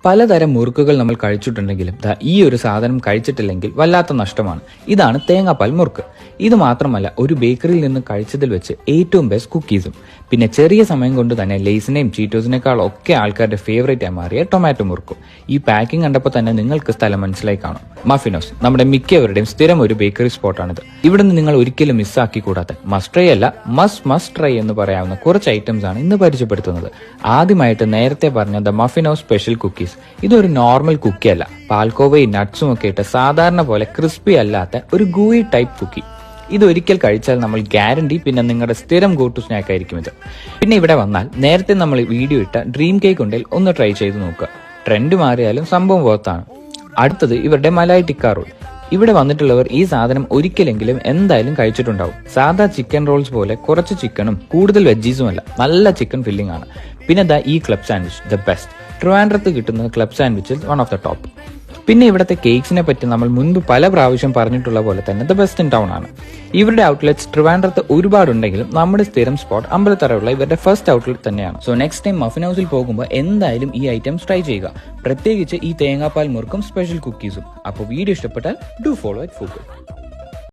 പലതരം മുറുക്കുകൾ നമ്മൾ കഴിച്ചിട്ടുണ്ടെങ്കിലും ഈ ഒരു സാധനം കഴിച്ചിട്ടില്ലെങ്കിൽ വല്ലാത്ത നഷ്ടമാണ്. ഇതാണ് തേങ്ങാപ്പാൽ മുറുക്ക്. ഇത് മാത്രമല്ല, ഒരു ബേക്കറിയിൽ നിന്ന് കഴിച്ചതിൽ വെച്ച് ഏറ്റവും ബെസ്റ്റ് കുക്കീസും. പിന്നെ ചെറിയ സമയം കൊണ്ട് തന്നെ ലേസിനെയും ചീറ്റോസിനേക്കാളും ഒക്കെ ആൾക്കാരുടെ ഫേവറേറ്റ് ആയി മാറിയ ടൊമാറ്റോ മുറുക്കും. ഈ പാക്കിംഗ് കണ്ടപ്പോൾ തന്നെ നിങ്ങൾക്ക് സ്ഥലം മനസ്സിലായി കാണും. മഫിനോസ് നമ്മുടെ മിക്കവരുടെയും സ്ഥിരം ഒരു ബേക്കറി സ്പോട്ടാണിത്. ഇവിടുന്ന് നിങ്ങൾ ഒരിക്കലും മിസ്സാക്കി കൂടാത്ത മസ്റ്റ് ട്രൈ അല്ല മസ്റ്റ് ട്രൈ എന്ന് പറയാവുന്ന കുറച്ച് ഐറ്റംസ് ആണ് ഇന്ന് പരിചയപ്പെടുത്തുന്നത്. ആദ്യമായിട്ട് നേരത്തെ പറഞ്ഞ ദ മഫിനോസ് സ്പെഷ്യൽ കുക്കീസ്. ഇതൊരു നോർമൽ കുക്കി അല്ല, പാൽക്കോവയും നട്ട്സും ഒക്കെ ഇട്ട് സാധാരണ പോലെ ക്രിസ്പി അല്ലാത്ത ഒരു ഗൂയി ടൈപ്പ് കുക്കി. ഇതൊരിക്കൽ കഴിച്ചാൽ നമ്മൾ ഗ്യാരണ്ടി പിന്നെ നിങ്ങളുടെ സ്ഥിരം ഗോ ടു സ്നാക്ക് ആയിരിക്കും ഇത്. പിന്നെ ഇവിടെ വന്നാൽ നേരത്തെ നമ്മൾ വീഡിയോ ഇട്ട ഡ്രീം കേക്ക് ഉണ്ടെങ്കിൽ ഒന്ന് ട്രൈ ചെയ്ത് നോക്കുക. ട്രെൻഡ് മാറിയാലും സംഭവം വർത്താണ്. അടുത്തത് ഇവരുടെ മലായ് ടിക്ക റോൾ. ഇവിടെ വന്നിട്ടുള്ളവർ ഈ സാധനം ഒരിക്കലെങ്കിലും എന്തായാലും കഴിച്ചിട്ടുണ്ടാവും. സാധാ ചിക്കൻ റോൾസ് പോലെ കുറച്ച് ചിക്കനും കൂടുതൽ വെജീസും അല്ല, നല്ല ചിക്കൻ ഫില്ലിംഗ് ആണ്. പിന്നെ ഈ ക്ലബ് സാൻഡ്വിച്ച് ദ ബെസ്റ്റ്. ട്രിവാൻഡ്രത്ത് കിട്ടുന്ന ക്ലബ് സാൻഡ്വിച്ചിൽ വൺ ഓഫ് ദ ടോപ്പ്. പിന്നെ ഇവിടുത്തെ കേക്സിനെ പറ്റി നമ്മൾ മുൻപ് പല പ്രാവശ്യം പറഞ്ഞിട്ടുള്ള പോലെ തന്നെ ദ ബെസ്റ്റ് ഇൻ ടൗൺ ആണ്. ഇവരുടെ ഔട്ട്ലെറ്റ്സ് ട്രിവാൻഡ്രത്ത് ഒരുപാടുണ്ടെങ്കിലും നമ്മുടെ സ്ഥിരം സ്പോട്ട് അമ്പലത്തറയുള്ള ഇവരുടെ ഫസ്റ്റ് ഔട്ട്ലെറ്റ് തന്നെയാണ്. സോ നെക്സ്റ്റ് ടൈം മഫിൻ ഹൗസിൽ പോകുമ്പോൾ എന്തായാലും ഈ ഐറ്റംസ് ട്രൈ ചെയ്യുക, പ്രത്യേകിച്ച് ഈ തേങ്ങാപ്പാൽ മുറുക്കും സ്പെഷ്യൽ കുക്കീസും. അപ്പോൾ വീഡിയോ ഇഷ്ടപ്പെട്ടാൽ ഡു ഫോളോ അറ്റ് ഫൂഗിൾ.